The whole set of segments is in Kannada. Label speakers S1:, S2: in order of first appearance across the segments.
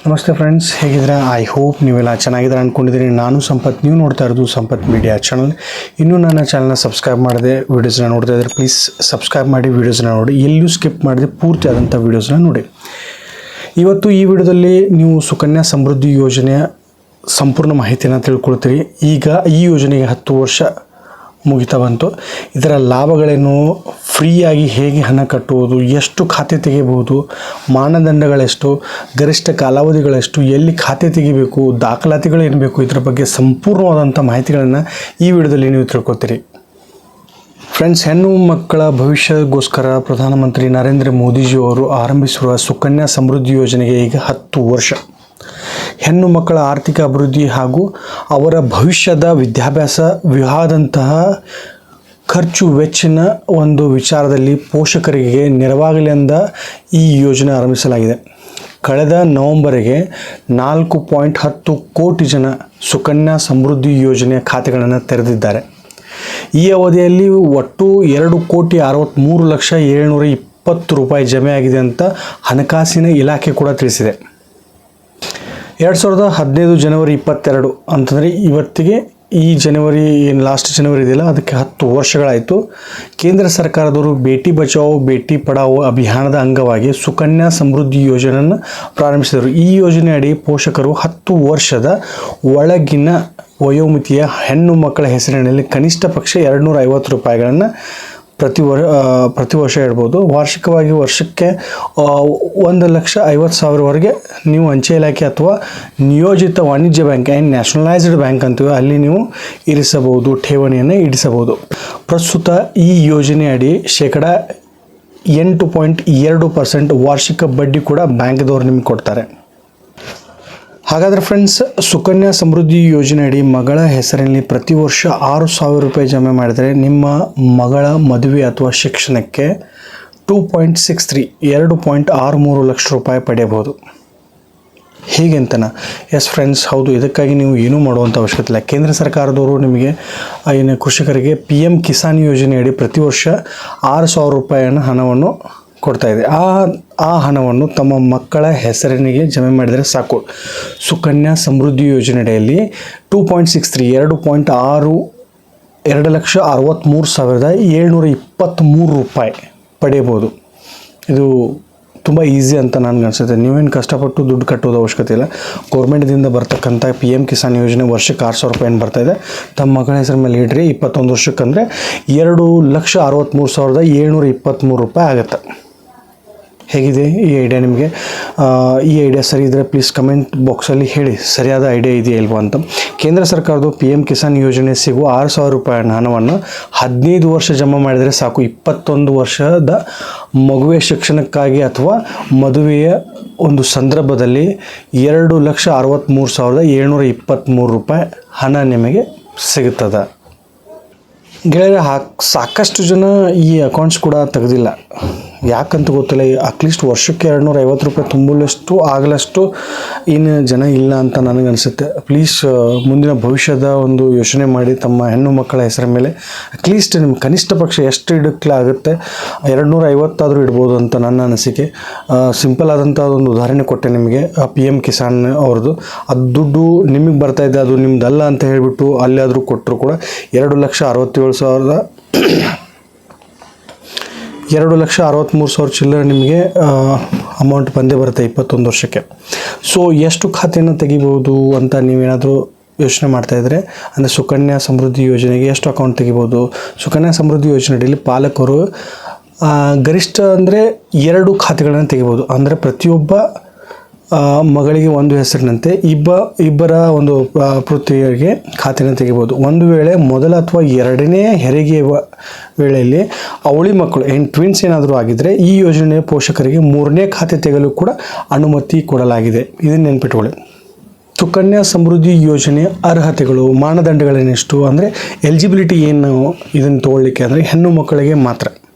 S1: ನಮಸ್ತೆ ಫ್ರೆಂಡ್ಸ್, ಹೇಗಿದ್ದೀರಾ? ಐ ಹೋಪ್ ನೀವೆಲ್ಲ ಚೆನ್ನಾಗಿದ್ದೀರಾ ಅಂದ್ಕೊಂಡಿದ್ದೀನಿ. ನಾನು ಸಂಪತ್, ನೀವು ನೋಡ್ತಾ ಇರೋದು ಸಂಪತ್ ಮೀಡಿಯಾ ಚಾನಲ್. ಇನ್ನೂ ನನ್ನ ಚಾನಲ್ನ ಸಬ್ಸ್ಕ್ರೈಬ್ ಮಾಡಿದೆ ವೀಡಿಯೋಸ್ನ ನೋಡ್ತಾ ಇದ್ದರೆ ಪ್ಲೀಸ್ ಸಬ್ಸ್ಕ್ರೈಬ್ ಮಾಡಿ, ವೀಡಿಯೋಸ್ನ ನೋಡಿ, ಎಲ್ಲೂ ಸ್ಕಿಪ್ ಮಾಡಿದೆ ಪೂರ್ತಿ ಆದಂಥ ವೀಡಿಯೋಸ್ನ ನೋಡಿ. ಇವತ್ತು ಈ ವಿಡಿಯೋದಲ್ಲಿ ನೀವು ಸುಕನ್ಯಾ ಸಮೃದ್ಧಿ ಯೋಜನೆಯ ಸಂಪೂರ್ಣ ಮಾಹಿತಿಯನ್ನು ತಿಳ್ಕೊಳ್ತೀರಿ. ಈಗ ಈ ಯೋಜನೆಗೆ 10 ವರ್ಷ ಮುಗಿತಾ ಬಂತು. ಇದರ ಲಾಭಗಳೇನು, ಫ್ರೀಯಾಗಿ ಹೇಗೆ ಹಣ ಕಟ್ಟುವುದು, ಎಷ್ಟು ಖಾತೆ ತೆಗೆಯಬಹುದು, ಮಾನದಂಡಗಳೆಷ್ಟು, ಗರಿಷ್ಠ ಕಾಲಾವಧಿಗಳೆಷ್ಟು, ಎಲ್ಲಿ ಖಾತೆ ತೆಗಿಬೇಕು, ದಾಖಲಾತಿಗಳು ಏನು ಬೇಕು, ಇದರ ಬಗ್ಗೆ ಸಂಪೂರ್ಣವಾದಂಥ ಮಾಹಿತಿಗಳನ್ನು ಈ ವಿಡಿಯೋದಲ್ಲಿ ನೀವು ತಿಳ್ಕೊತೀರಿ. ಫ್ರೆಂಡ್ಸ್, ಹೆಣ್ಣು ಮಕ್ಕಳ ಭವಿಷ್ಯಕ್ಕೋಸ್ಕರ ಪ್ರಧಾನಮಂತ್ರಿ ನರೇಂದ್ರ ಮೋದಿಜಿಯವರು ಆರಂಭಿಸಿರುವ ಸುಕನ್ಯಾ ಸಮೃದ್ಧಿ ಯೋಜನೆಗೆ ಈಗ 10 ವರ್ಷ. ಹೆಣ್ಣು ಮಕ್ಕಳ ಆರ್ಥಿಕ ಅಭಿವೃದ್ಧಿ ಹಾಗೂ ಅವರ ಭವಿಷ್ಯದ ವಿದ್ಯಾಭ್ಯಾಸ, ವಿವಾಹದಂತಹ ಖರ್ಚು ವೆಚ್ಚಿನ ಒಂದು ವಿಚಾರದಲ್ಲಿ ಪೋಷಕರಿಗೆ ನೆರವಾಗಲೆಂದ ಈ ಯೋಜನೆ ಆರಂಭಿಸಲಾಗಿದೆ. ಕಳೆದ ನವೆಂಬರ್ಗೆ 4.10 ಕೋಟಿ ಜನ ಸುಕನ್ಯಾ ಸಮೃದ್ಧಿ ಯೋಜನೆಯ ಖಾತೆಗಳನ್ನು ತೆರೆದಿದ್ದಾರೆ. ಈ ಅವಧಿಯಲ್ಲಿ ಒಟ್ಟು 2,63,720 ರೂಪಾಯಿ ಜಮೆ ಆಗಿದೆ ಅಂತ ಹಣಕಾಸಿನ ಇಲಾಖೆ ಕೂಡ ತಿಳಿಸಿದೆ. 2015 ಜನವರಿ 22 ಅಂತಂದರೆ ಇವತ್ತಿಗೆ ಈ ಜನವರಿ ಏನು ಲಾಸ್ಟ್ ಜನವರಿ ಇದೆಯಲ್ಲ, ಅದಕ್ಕೆ 10 ವರ್ಷಗಳಾಯಿತು. ಕೇಂದ್ರ ಸರ್ಕಾರದವರು ಬೇಟಿ ಬಚಾವೋ ಬೇಟಿ ಪಢಾವೋ ಅಭಿಯಾನದ ಅಂಗವಾಗಿ ಸುಕನ್ಯಾ ಸಮೃದ್ಧಿ ಯೋಜನೆಯನ್ನು ಪ್ರಾರಂಭಿಸಿದರು. ಈ ಯೋಜನೆ ಅಡಿ ಪೋಷಕರು 10 ವರ್ಷದ ಒಳಗಿನ ವಯೋಮಿತಿಯ ಹೆಣ್ಣು ಮಕ್ಕಳ ಹೆಸರಿನಲ್ಲಿ ಕನಿಷ್ಠ ಪಕ್ಷ 250 ರೂಪಾಯಿಗಳನ್ನು ಪ್ರತಿ ವರ್ಷ ಇಡ್ಬೋದು. ವಾರ್ಷಿಕವಾಗಿ ವರ್ಷಕ್ಕೆ 1,50,000ವರೆಗೆ ನೀವು ಅಂಚೆ ಇಲಾಖೆ ಅಥವಾ ನಿಯೋಜಿತ ವಾಣಿಜ್ಯ ಬ್ಯಾಂಕ್ ಆ್ಯಂಡ್ ನ್ಯಾಷನಲೈಸ್ಡ್ ಬ್ಯಾಂಕ್ ಅಂತೀವಿ, ಅಲ್ಲಿ ನೀವು ಇರಿಸಬಹುದು, ಠೇವಣಿಯನ್ನು ಇಡಿಸಬಹುದು. ಪ್ರಸ್ತುತ ಈ ಯೋಜನೆ ಅಡಿ ಶೇಕಡಾ 8.2% ವಾರ್ಷಿಕ ಬಡ್ಡಿ ಕೂಡ ಬ್ಯಾಂಕ್ದವ್ರು ನಿಮಗೆ ಕೊಡ್ತಾರೆ. ಹಾಗಾದರೆ ಫ್ರೆಂಡ್ಸ್, ಸುಕನ್ಯಾ ಸಮೃದ್ಧಿ ಯೋಜನೆ ಅಡಿ ಮಗಳ ಹೆಸರಿನಲ್ಲಿ ಪ್ರತಿ ವರ್ಷ 6,000 ರೂಪಾಯಿ ಜಮೆ ಮಾಡಿದರೆ ನಿಮ್ಮ ಮಗಳ ಮದುವೆ ಅಥವಾ ಶಿಕ್ಷಣಕ್ಕೆ 2.63 ಲಕ್ಷ ರೂಪಾಯಿ ಪಡೆಯಬಹುದು. ಹೀಗೆಂತನ? ಎಸ್ ಫ್ರೆಂಡ್ಸ್, ಹೌದು. ಇದಕ್ಕಾಗಿ ನೀವು ಏನೂ ಮಾಡುವಂಥ ಅವಶ್ಯಕತೆ ಇಲ್ಲ. ಕೇಂದ್ರ ಸರ್ಕಾರದವರು ನಿಮಗೆ ಏನು ಕೃಷಿಕರಿಗೆ PM ಕಿಸಾನ್ ಯೋಜನೆಯಡಿ ಪ್ರತಿ ವರ್ಷ 6,000 ರೂಪಾಯಿಯನ್ನು ಹಣವನ್ನು ಕೊಡ್ತಾ ಇದೆ. ಆ ಹಣವನ್ನು ತಮ್ಮ ಮಕ್ಕಳ ಹೆಸರಿನಿಗೆ ಜಮೆ ಮಾಡಿದರೆ ಸಾಕು. ಸುಕನ್ಯಾ ಸಮೃದ್ಧಿ ಯೋಜನೆಯಲ್ಲಿ 2.63 ರೂಪಾಯಿ ಪಡೆಯಬಹುದು. ಇದು ತುಂಬ ಈಸಿ ಅಂತ ನನಗೆ ಅನಿಸುತ್ತೆ. ನೀವೇನು ಕಷ್ಟಪಟ್ಟು ದುಡ್ಡು ಕಟ್ಟೋದು ಅವಶ್ಯಕತೆ ಇಲ್ಲ. ಗೌರ್ಮೆಂಟ್ದಿಂದ ಬರ್ತಕ್ಕಂಥ PM ಕಿಸಾನ್ ಯೋಜನೆ ವರ್ಷಕ್ಕೆ 6,000 ರೂಪಾಯಿ ಏನು ಬರ್ತಾಯಿದೆ, ತಮ್ಮ ಮಗಳ ಹೆಸರು ಮೇಲೆ ಇಡ್ರಿ. 21 ವರ್ಷಕ್ಕಂದರೆ 2,63,723 ರೂಪಾಯಿ ಆಗುತ್ತೆ. ಹೇಗಿದೆ ಈ ಐಡಿಯಾ ನಿಮಗೆ? ಈ ಐಡಿಯಾ ಸರಿ ಇದ್ದರೆ ಪ್ಲೀಸ್ ಕಮೆಂಟ್ ಬಾಕ್ಸಲ್ಲಿ ಹೇಳಿ, ಸರಿಯಾದ ಐಡಿಯಾ ಇದೆಯಾ ಇಲ್ವಾ ಅಂತ. ಕೇಂದ್ರ ಸರ್ಕಾರದ್ದು PM ಕಿಸಾನ್ ಯೋಜನೆ ಸಿಗುವ 6,000 ರೂಪಾಯಿ ಹಣವನ್ನು 15 ವರ್ಷ ಜಮಾ ಮಾಡಿದರೆ ಸಾಕು. 21 ವರ್ಷದ ಮಗುವಿನ ಶಿಕ್ಷಣಕ್ಕಾಗಿ ಅಥವಾ ಮದುವೆಯ ಒಂದು ಸಂದರ್ಭದಲ್ಲಿ 2,63,723 ರೂಪಾಯಿ ಹಣ ನಿಮಗೆ ಸಿಗುತ್ತದೆ. ಗೆಳೆಯರೆ, ಸಾಕಷ್ಟು ಜನ ಈ ಅಕೌಂಟ್ಸ್ ಕೂಡ ತೆಗೆದಿಲ್ಲ. ಯಾಕಂತ ಗೊತ್ತಿಲ್ಲ. ಅಟ್ಲೀಸ್ಟ್ ವರ್ಷಕ್ಕೆ 250 ರೂಪಾಯಿ ತುಂಬಲಷ್ಟು ಆಗಲಷ್ಟು ಏನು ಜನ ಇಲ್ಲ ಅಂತ ನನಗನ್ಸುತ್ತೆ. ಪ್ಲೀಸ್ ಮುಂದಿನ ಭವಿಷ್ಯದ ಒಂದು ಯೋಚನೆ ಮಾಡಿ ತಮ್ಮ ಹೆಣ್ಣು ಮಕ್ಕಳ ಹೆಸರ ಮೇಲೆ ಅಟ್ಲೀಸ್ಟ್ ನಿಮ್ಗೆ ಕನಿಷ್ಠ ಪಕ್ಷ ಎಷ್ಟು ಇಡಕ್ಲಾಗುತ್ತೆ, 250 ಆದರೂ ಇಡ್ಬೋದು ಅಂತ ನನ್ನ ಅನಿಸಿಕೆ. ಸಿಂಪಲ್ ಆದಂಥ ಒಂದು ಉದಾಹರಣೆ ಕೊಟ್ಟೆ ನಿಮಗೆ. PM ಕಿಸಾನ್ ಅವ್ರದ್ದು ಅದು ದುಡ್ಡು ನಿಮಗೆ ಬರ್ತಾಯಿದೆ, ಅದು ನಿಮ್ದಲ್ಲ ಅಂತ ಹೇಳಿಬಿಟ್ಟು ಅಲ್ಲಾದರೂ ಕೊಟ್ಟರು ಕೂಡ 2,63,000 ಚಿಲ್ಲರೆ ನಿಮಗೆ ಅಮೌಂಟ್ ಬಂದೇ ಬರುತ್ತೆ 21 ವರ್ಷಕ್ಕೆ. ಸೊ ಎಷ್ಟು ಖಾತೆಯನ್ನು ತೆಗಿಬೋದು ಅಂತ ನೀವೇನಾದರೂ ಯೋಚನೆ ಮಾಡ್ತಾಯಿದ್ರೆ, ಅಂದರೆ ಸುಕನ್ಯಾ ಸಮೃದ್ಧಿ ಯೋಜನೆಗೆ ಎಷ್ಟು ಅಕೌಂಟ್ ತೆಗಿಬೋದು? ಸುಕನ್ಯಾ ಸಮೃದ್ಧಿ ಯೋಜನೆಯಲ್ಲಿ ಪಾಲಕರು ಗರಿಷ್ಠ ಅಂದರೆ 2 ಖಾತೆಗಳನ್ನು ತೆಗಿಬೋದು. ಅಂದರೆ ಪ್ರತಿಯೊಬ್ಬ ಮಗಳಿಗೆ ಒಂದು ಹೆಸರಿನಂತೆ ಇಬ್ಬರ ಒಂದು ಪುತ್ರಿಯರಿಗೆ ಖಾತೆಯನ್ನು ತೆಗಿಬೋದು. ಒಂದು ವೇಳೆ ಮೊದಲ ಅಥವಾ ಎರಡನೇ ಹೆರಿಗೆಯ ವೇಳೆಯಲ್ಲಿ ಅವಳಿ ಮಕ್ಕಳು ಟ್ವಿನ್ಸ್ ಏನಾದರೂ ಆಗಿದ್ದರೆ ಈ ಯೋಜನೆಯ ಪೋಷಕರಿಗೆ 3ನೇ ಖಾತೆ ತೆಗೆಯಲು ಕೂಡ ಅನುಮತಿ ಕೊಡಲಾಗಿದೆ. ಇದನ್ನು ನೆನ್ಪಿಟ್ಕೊಳ್ಳಿ. ಸುಕನ್ಯಾ ಸಮೃದ್ಧಿ ಯೋಜನೆಯ ಅರ್ಹತೆಗಳು, ಮಾನದಂಡಗಳೇನೆಷ್ಟು ಅಂದರೆ ಎಲಿಜಿಬಿಲಿಟಿ ಏನು ಇದನ್ನು ತೊಗೊಳ್ಳಿಕ್ಕೆ ಅಂದರೆ ಹೆಣ್ಣು ಮಕ್ಕಳಿಗೆ ಮಾತ್ರ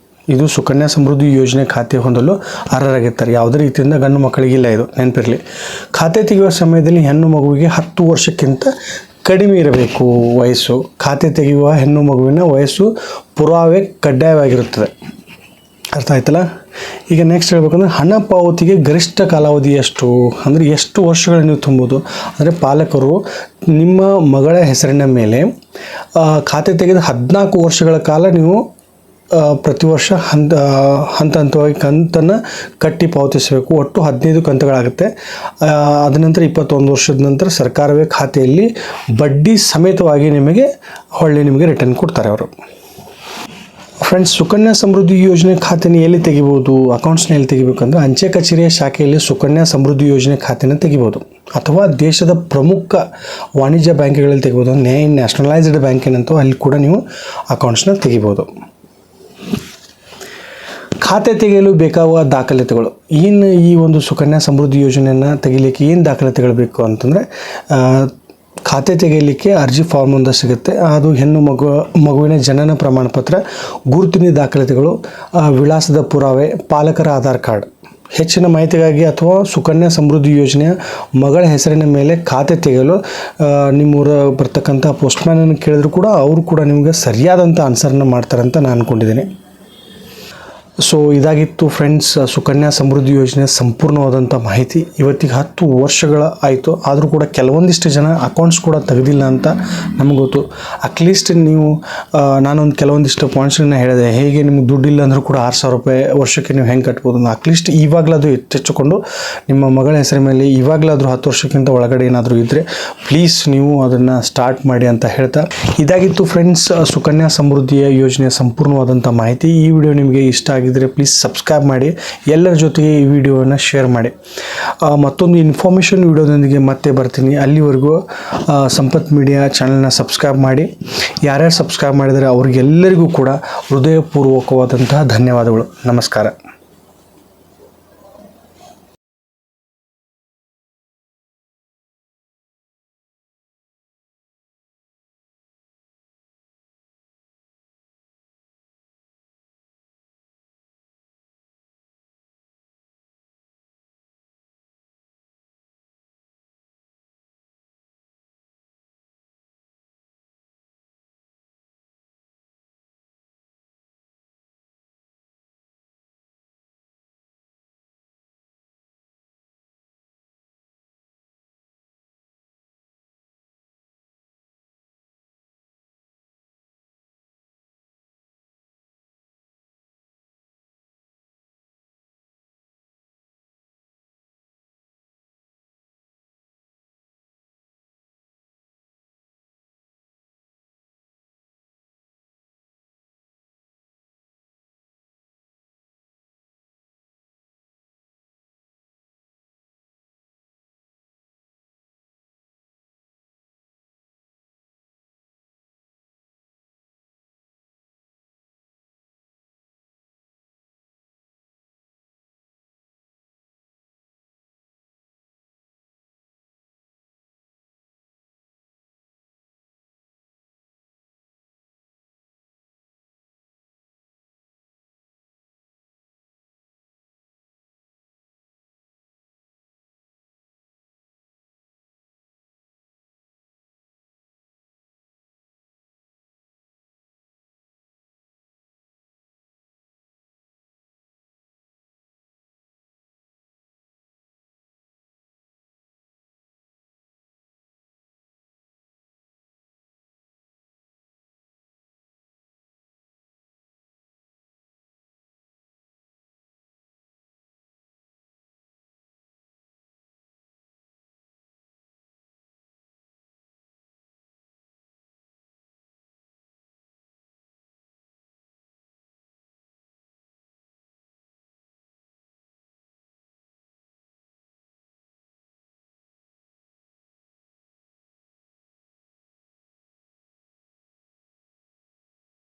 S1: ಇದು ಸುಕನ್ಯಾ ಸಮೃದ್ಧಿ ಯೋಜನೆ ಖಾತೆ ಹೊಂದಲು ಅರ್ಹರಾಗಿರ್ತಾರೆ. ಯಾವುದೇ ರೀತಿಯಿಂದ ಗಂಡು ಮಕ್ಕಳಿಗಿಲ್ಲ, ಇದು ನೆನಪಿರಲಿ. ಖಾತೆ ತೆಗೆಯುವ ಸಮಯದಲ್ಲಿ ಹೆಣ್ಣು ಮಗುವಿಗೆ 10 ವರ್ಷಕ್ಕಿಂತ ಕಡಿಮೆ ಇರಬೇಕು ವಯಸ್ಸು. ಖಾತೆ ತೆಗೆಯುವ ಹೆಣ್ಣು ಮಗುವಿನ ವಯಸ್ಸು ಪುರಾವೆ ಕಡ್ಡಾಯವಾಗಿರುತ್ತದೆ. ಅರ್ಥ ಆಯ್ತಲ್ಲ? ಈಗ ನೆಕ್ಸ್ಟ್ ಹೇಳ್ಬೇಕಂದ್ರೆ ಹಣ ಪಾವತಿಗೆ ಗರಿಷ್ಠ ಕಾಲಾವಧಿ ಎಷ್ಟು ಅಂದರೆ ಎಷ್ಟು ವರ್ಷಗಳು ನೀವು ತುಂಬೋದು ಅಂದರೆ ಪಾಲಕರು ನಿಮ್ಮ ಮಗಳ ಹೆಸರಿನ ಮೇಲೆ ಖಾತೆ ತೆಗೆದು 14 ವರ್ಷಗಳ ಕಾಲ ನೀವು ಪ್ರತಿ ವರ್ಷ ಹಂತವಾಗಿ ಕಂತನ್ನು ಕಟ್ಟಿ ಪಾವತಿಸಬೇಕು. ಒಟ್ಟು 15 ಕಂತುಗಳಾಗುತ್ತೆ. ಅದ ನಂತರ 21 ವರ್ಷದ ನಂತರ ಸರ್ಕಾರವೇ ಖಾತೆಯಲ್ಲಿ ಬಡ್ಡಿ ಸಮೇತವಾಗಿ ನಿಮಗೆ ರಿಟರ್ನ್ ಕೊಡ್ತಾರೆ ಅವರು. ಫ್ರೆಂಡ್ಸ್, ಸುಕನ್ಯಾ ಸಮೃದ್ಧಿ ಯೋಜನೆ ಖಾತೆನ ಎಲ್ಲಿ ತೆಗಿಬೋದು, ಅಕೌಂಟ್ಸ್ನ ಎಲ್ಲಿ ತೆಗಿಬೇಕಂದ್ರೆ ಅಂಚೆ ಕಚೇರಿಯ ಶಾಖೆಯಲ್ಲಿ ಸುಕನ್ಯಾ ಸಮೃದ್ಧಿ ಯೋಜನೆ ಖಾತೆನ ತೆಗಿಬೋದು ಅಥವಾ ದೇಶದ ಪ್ರಮುಖ ವಾಣಿಜ್ಯ ಬ್ಯಾಂಕ್ಗಳಲ್ಲಿ ತೆಗಿಬೋದು. ನ್ಯಾಷನಲೈಸ್ಡ್ ಬ್ಯಾಂಕ್ ಏನಂತೋ ಅಲ್ಲಿ ಕೂಡ ನೀವು ಅಕೌಂಟ್ಸ್ನ ತೆಗಿಬೋದು. ಖಾತೆ ತೆಗೆಯಲು ಬೇಕಾಗುವ ದಾಖಲಾತಿಗಳು ಏನು, ಈ ಒಂದು ಸುಕನ್ಯಾ ಸಮೃದ್ಧಿ ಯೋಜನೆಯನ್ನು ತೆಗಿಲಿಕ್ಕೆ ಏನು ದಾಖಲಾತಿಗಳು ಬೇಕು ಅಂತಂದರೆ ಖಾತೆ ತೆಗೆಯಲಿಕ್ಕೆ ಅರ್ಜಿ ಫಾರ್ಮ್ ಒಂದು ಸಿಗುತ್ತೆ. ಅದು ಹೆಣ್ಣು ಮಗುವಿನ ಜನನ ಪ್ರಮಾಣ ಪತ್ರ, ಗುರುತಿನ ದಾಖಲಾತಿಗಳು, ವಿಳಾಸದ ಪುರಾವೆ, ಪಾಲಕರ ಆಧಾರ್ ಕಾರ್ಡ್. ಹೆಚ್ಚಿನ ಮಾಹಿತಿಗಾಗಿ ಅಥವಾ ಸುಕನ್ಯಾ ಸಮೃದ್ಧಿ ಯೋಜನೆಯ ಮಗಳ ಹೆಸರಿನ ಮೇಲೆ ಖಾತೆ ತೆಗೆಯಲು ನಿಮ್ಮೂರ ಬರ್ತಕ್ಕಂಥ ಪೋಸ್ಟ್ಮ್ಯಾನನ್ನು ಕೇಳಿದ್ರು ಕೂಡ ಅವರು ಕೂಡ ನಿಮಗೆ ಸರಿಯಾದಂಥ ಆನ್ಸರನ್ನು ಮಾಡ್ತಾರಂತ ನಾನು ಅಂದ್ಕೊಂಡಿದ್ದೀನಿ. ಸೊ ಇದಾಗಿತ್ತು ಫ್ರೆಂಡ್ಸ್ ಸುಕನ್ಯಾ ಸಮೃದ್ಧಿ ಯೋಜನೆ ಸಂಪೂರ್ಣವಾದಂಥ ಮಾಹಿತಿ. ಇವತ್ತಿಗೆ 10 ವರ್ಷಗಳ ಆಯಿತು, ಆದರೂ ಕೂಡ ಕೆಲವೊಂದಿಷ್ಟು ಜನ ಅಕೌಂಟ್ಸ್ ಕೂಡ ತೆಗೆದಿಲ್ಲ ಅಂತ ನಮಗೆ ಗೊತ್ತು. ಅಟ್ಲೀಸ್ಟ್ ನೀವು ನಾನೊಂದು ಕೆಲವೊಂದಿಷ್ಟು ಪಾಯಿಂಟ್ಸ್ಗಳನ್ನ ಹೇಳಿದೆ. ಹೇಗೆ ನಿಮ್ಗೆ ದುಡ್ಡಿಲ್ಲ ಅಂದರೂ ಕೂಡ 6,000 ರೂಪಾಯಿ ವರ್ಷಕ್ಕೆ ನೀವು ಹೆಂಗೆ ಕಟ್ಬೋದು, ಅಟ್ಲೀಸ್ಟ್ ಇವಾಗಲಾದರೂ ಎಚ್ಚೆತ್ತುಕೊಂಡು ನಿಮ್ಮ ಮಗಳ ಹೆಸರ ಮೇಲೆ ಇವಾಗಲಾದರೂ 10 ವರ್ಷಕ್ಕಿಂತ ಒಳಗಡೆ ಏನಾದರೂ ಇದ್ದರೆ ಪ್ಲೀಸ್ ನೀವು ಅದನ್ನು ಸ್ಟಾರ್ಟ್ ಮಾಡಿ ಅಂತ ಹೇಳ್ತಾ, ಇದಾಗಿತ್ತು ಫ್ರೆಂಡ್ಸ್ ಸುಕನ್ಯಾ ಸಮೃದ್ಧಿಯ ಯೋಜನೆಯ ಸಂಪೂರ್ಣವಾದಂಥ ಮಾಹಿತಿ. ಈ ವಿಡಿಯೋ ನಿಮಗೆ ಇಷ್ಟ ಆಗಿದ್ದರೆ ಪ್ಲೀಸ್ ಸಬ್ಸ್ಕ್ರೈಬ್ ಮಾಡಿ, ಎಲ್ಲರ ಜೊತೆಗೆ ಈ ವಿಡಿಯೋವನ್ನು ಶೇರ್ ಮಾಡಿ. ಮತ್ತೊಂದು ಇನ್ಫಾರ್ಮೇಷನ್ ವಿಡಿಯೋದೊಂದಿಗೆ ಮತ್ತೆ ಬರ್ತೀನಿ. ಅಲ್ಲಿವರೆಗೂ ಸಂಪತ್ ಮೀಡಿಯಾ ಚಾನಲ್ನ ಸಬ್ಸ್ಕ್ರೈಬ್ ಮಾಡಿ. ಯಾರ್ಯಾರು ಸಬ್ಸ್ಕ್ರೈಬ್ ಮಾಡಿದರೆ ಅವ್ರಿಗೆಲ್ಲರಿಗೂ ಕೂಡ ಹೃದಯಪೂರ್ವಕವಾದಂತಹ ಧನ್ಯವಾದಗಳು. ನಮಸ್ಕಾರ.